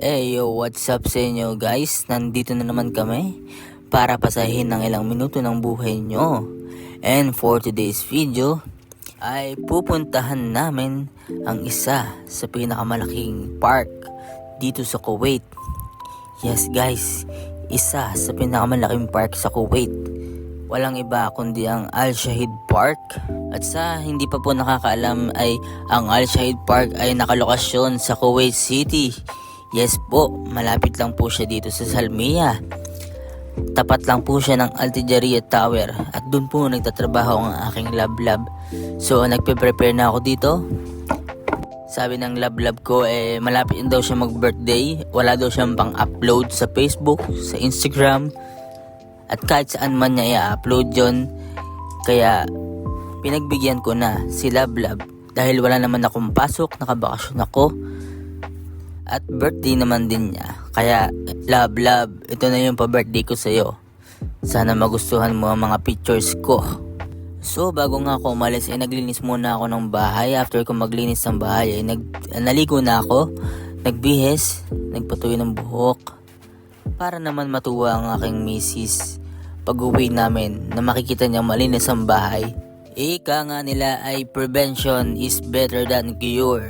Hey yo, what's up sa inyo guys? Nandito na naman kami para pasahin ng ilang minuto ng buhay nyo. And for today's video ay pupuntahan namin ang isa sa pinakamalaking park dito sa Kuwait. Yes guys, isa sa pinakamalaking park sa Kuwait. Walang iba kundi ang Al Shahid Park. At sa hindi pa po nakakaalam ay ang Al Shahid Park ay nakalokasyon sa Kuwait City. Yes po, malapit lang po siya dito sa Salmiya. Tapat lang po siya ng Altijaria Tower at dun po nagtatrabaho ang aking lab-lab. So nagpe-prepare na ako dito. Sabi ng lab-lab ko malapit daw siya mag-birthday. Wala daw siyang pang-upload sa Facebook, sa Instagram. At kahit saan man niya i-upload yun. Kaya pinagbigyan ko na si lab-lab dahil wala naman akong pasok, nakabakasyon ako. At birthday naman din niya. Kaya love, ito na yung pa-birthday ko sa'yo. Sana magustuhan mo ang mga pictures ko. So bago nga ako umalis naglinis muna ako ng bahay. After ko maglinis ng bahay naligo na ako. Nagbihis, nagpatuyo ng buhok. Para naman matuwa ang aking misis pag-uwi namin na makikita niya malinis ang bahay. Ika nga nila ay prevention is better than cure.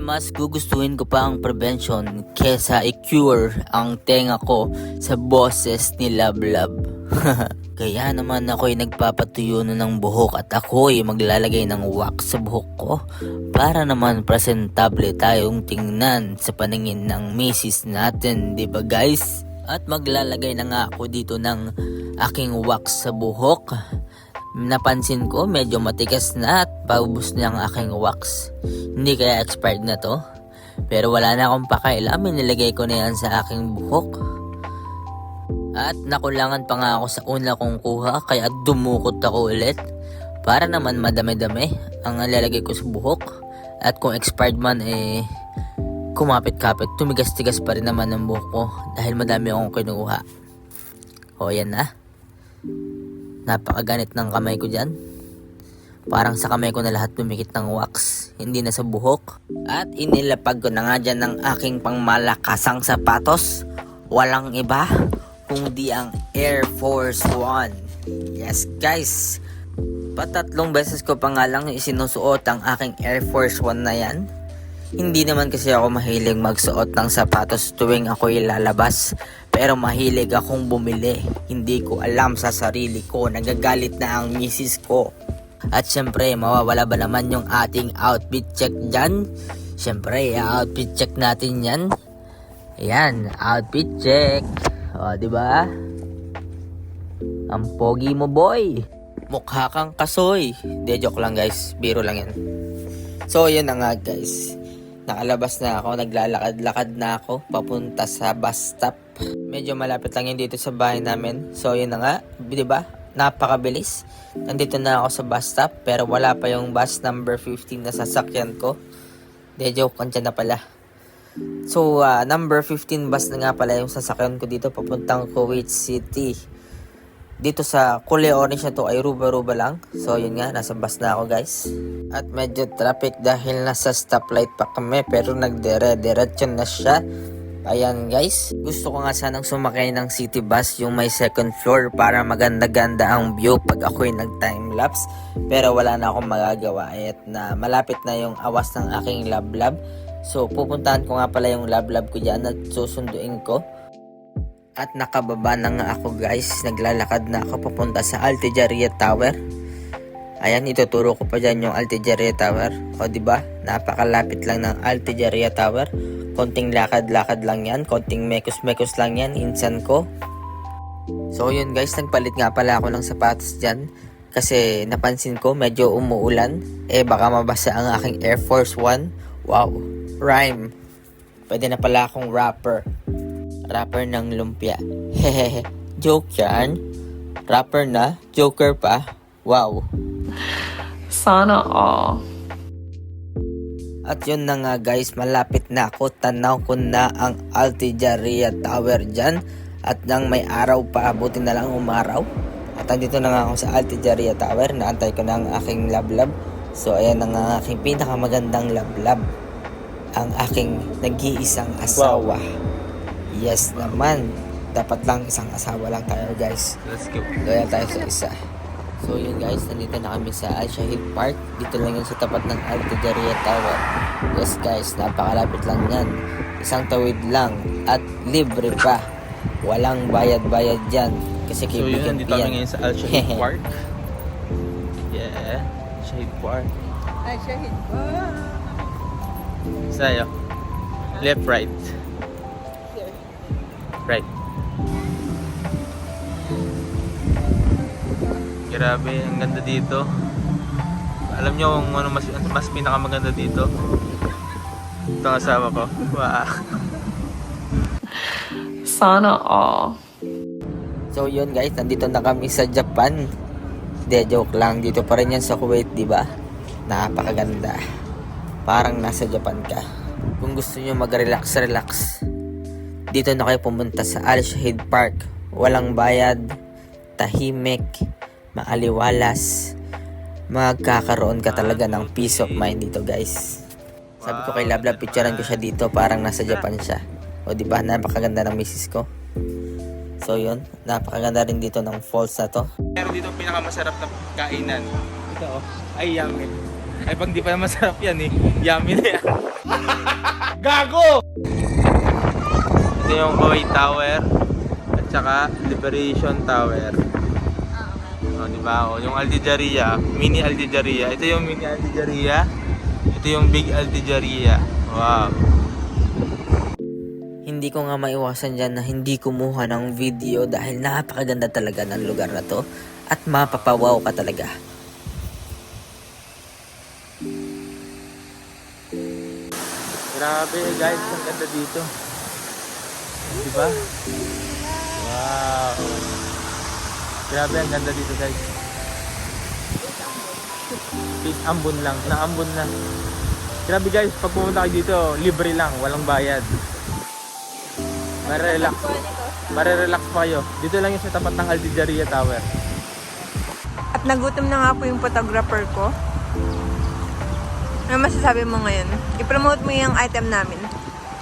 Mas gugustuhin ko pa ang prevention kesa i-cure ang tenga ko sa boses ni Lab-Lab. Kaya naman ako ay nagpapatuyo na ng buhok at ako ay maglalagay ng wax sa buhok ko para naman presentable tayong tingnan sa paningin ng misis natin, di ba guys? At maglalagay na nga ako dito ng aking wax sa buhok. Napansin ko medyo matigas na at paubos na ang aking wax. Hindi kaya expired na to? Pero wala na akong pakialam, nilagay ko na yan sa aking buhok. At nakulangan pa nga ako sa una kong kuha kaya dumukot ako ulit. Para naman madami-dami ang lalagay ko sa buhok. At kung expired man kumapit-kapit, tumigas-tigas pa rin naman ang buhok ko dahil madami akong kinuha. O yan na. Napakaganit ng kamay ko dyan. Parang sa kamay ko na lahat dumikit ng wax, hindi na sa buhok. At inilapag ko na nga dyan ng aking pangmalakasang sapatos. Walang iba kundi ang Air Force One. Yes guys, patatlong beses ko pa nga lang isinusuot ang aking Air Force One na yan. Hindi naman kasi ako mahilig magsuot ng sapatos tuwing ako ilalabas. Pero mahilig akong bumili. Hindi ko alam sa sarili ko. Nagagalit na ang misis ko. At syempre, mawawala ba naman yung ating outfit check dyan? Syempre, outfit check natin yan. Ayan, outfit check. O, diba? Ang pogi mo, boy. Mukha kang kasoy. De, joke lang guys. Biro lang yan. So, yun na nga guys. Nakalabas na ako, naglalakad-lakad na ako papunta sa bus stop. Medyo malapit lang yun dito sa bahay namin. So yun na nga, diba? Napakabilis. Nandito na ako sa bus stop pero wala pa yung bus number 15 na sasakyan ko. De joke, andyan na pala. So number 15 bus na nga pala yung sasakyan ko dito papuntang Kuwait City. Dito sa kulay orange na to ay ruba-ruba lang. So yun nga, nasa bus na ako guys. At medyo traffic dahil nasa stoplight pa kami pero nagdire-diretso na siya. Ayan guys, gusto ko nga sanang sumakay ng city bus yung may second floor para maganda-ganda ang view pag ako'y nag-timelapse. Pero wala na akong magagawa at na malapit na yung awas ng aking lab-lab. So pupuntahan ko nga pala yung lab-lab ko dyan at susunduin ko. At nakababa na nga ako guys, naglalakad na ako papunta sa Altijaria Tower. Ayan, ituturo ko pa dyan yung Altijaria Tower. O diba, napakalapit lang ng Altijaria Tower. Konting lakad-lakad lang yan, konting mekos-mekos lang yan, insan ko. So yun guys, nagpalit nga pala ako ng sapatos dyan. Kasi napansin ko medyo umuulan. Baka mabasa ang aking Air Force One. Wow, rhyme. Pwede na pala akong rapper. Rapper ng lumpia. Hehehe. Joke yan. Rapper na. Joker pa. Wow. Sana all. At yun na nga guys. Malapit na ako. Tanaw ko na ang Altijaria Tower dyan. At nang may araw pa. Buti na lang umaraw. At andito na nga ako sa Altijaria Tower. Naantay ko na ang aking lab-lab. So ayan na nga aking pinakamagandang lab-lab. Ang aking nag-iisang asawa. Wow. Yes naman. Dapat lang isang asawa lang tayo guys. Let's go. Loyal tayo sa isa. So yun guys, nandito na kami sa Al Shahid Park. Dito lang yun sa tapat ng Altijaria Tower. Yes guys, napakalapit lang yan. Isang tawid lang at libre pa. Walang bayad-bayad dyan. Kasi So yun, kaibigan nandito ko kami yan. ngayon sa Al Shahid Park. Yeah, Shahid Park. Ay, Shahid. Sa'yo. Left, right. Here. Right. Grabe, ang ganda dito. Alam nyo kung ano mas pinakamaganda dito? Ito ang asawa ko. Wow. Sana all. So yun guys, nandito na kami sa Japan. De, joke lang. Dito pa rin yan sa Kuwait, di ba? Napakaganda. Parang nasa Japan ka. Kung gusto nyo mag-relax, dito na kayo pumunta sa Al Shahid Park. Walang bayad, tahimik, maaliwalas. Magkakaroon ka talaga ng peace of mind dito guys. Sabi ko kay Lablab, picturean ko siya dito, parang nasa Japan siya. O di ba, napakaganda ng misis ko. So yun, napakaganda rin dito ng falls na to. Meron dito pinakamasarap na kainan. Ito oh, ay yummy. Ay pag di pa masarap yan eh, yummy na yan. Gago! Ito yung Kuwait Tower at saka Liberation Tower. O diba, o yung Altijaria, mini Altijaria. Ito yung mini Altijaria. Ito yung big Altijaria. Wow. Hindi ko nga maiwasan dyan na hindi kumuha ng video dahil napakaganda talaga ng lugar na to at mapapawaw ka talaga. Grabe guys, ang ganda dito. Diba? Wow. Grabe, ang ganda dito guys. Please, ambon lang. Naambon na. Grabe guys, pag pumunta kayo dito, libre lang, walang bayad. Marerelax pa kayo. Dito lang yung sa tapat ng Altijaria Tower. At nagutom na nga po yung photographer ko. Ano masasabi mo ngayon? I-promote mo yung item namin.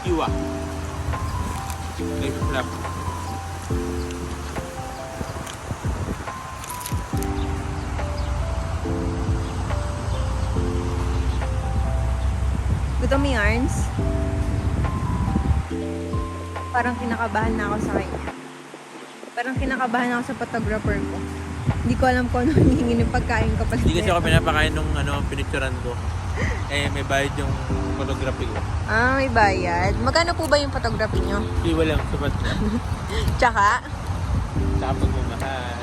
Iwa. Live flap. Gutom mo yung arms? Parang kinakabahan na ako sa kanya. Parang kinakabahan ako sa photographer ko. Hindi ko alam kung ano hingin yung pagkain ko pala. Hindi kasi ako pinapakain nung pinicturan ko. Eh, may bayad yung photography ko. Ah, may bayad. Magkano po ba yung photography nyo? Iwa lang, sapat na. Tsaka? Tsaka pagmamahal.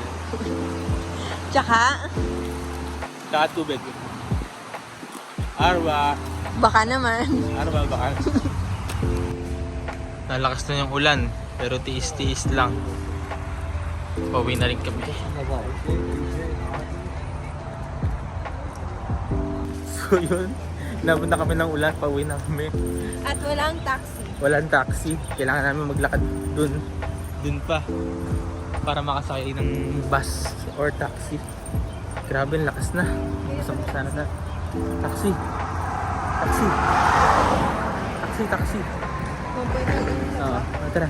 Tsaka? Tsaka tubig. Arwa. Baka naman. Arwa, baka. Nalakas na yung ulan, pero tiis-tiis lang. Pauwi na rin kami. So yun, napunta kami ng ulan, pauwi na kami. At walang taxi. Walang taxi, kailangan namin maglakad dun. Dun pa. Para makasakay ng bus or taxi. Grabe, ang lakas na. Masang sana na. Taxi. Taxi. Taxi, taxi. Oo, tara.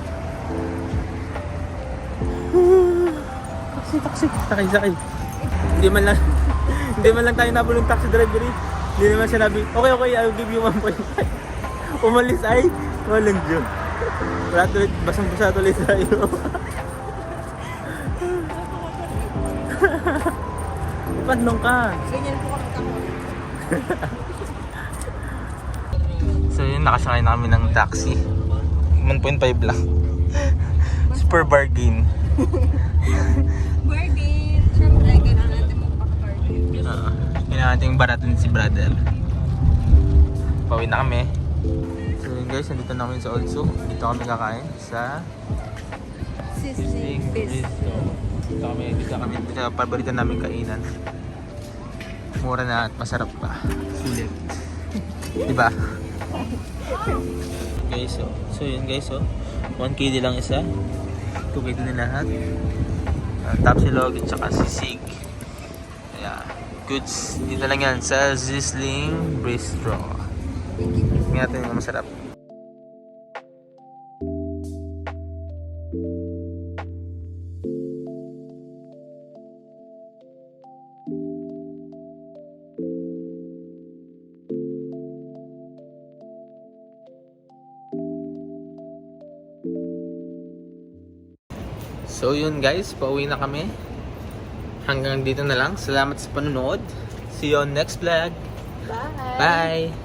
Taxi, taxi. Sakay. Hindi man lang tayo nabulong taxi driver eh. Hindi naman siya nabi, okay, I'll give you 1.5. Umalis ay, walang Diyo. Wala tuloy, basang-basa tuloy tayo. Pandong ka. Ganyan po kami kako. So yun, nakasakay na kami ng taxi. 1.5 lang. Super bargain. Bargain. Siyempre, kailangan natin magpaka-bargain. Kailangan natin baratin si brother. Pauwi na kami. So yun guys, nandito na kami sa Olso. Dito kami kakain sa Sizzling Bistro. Dito kami paborito namin kainan. Mura na at masarap pa. Sulit. Diba? Guys, so yun guys, 1KD lang isa. 2KD na lahat. Tapsilog at saka sisig. Kaya, goods. Dito lang yan sa Sizzling Bistro. Tingnan natin yung masarap. So yun guys, pauwi na kami. Hanggang dito na lang. Salamat sa panonood. See you on next vlog. Bye! Bye!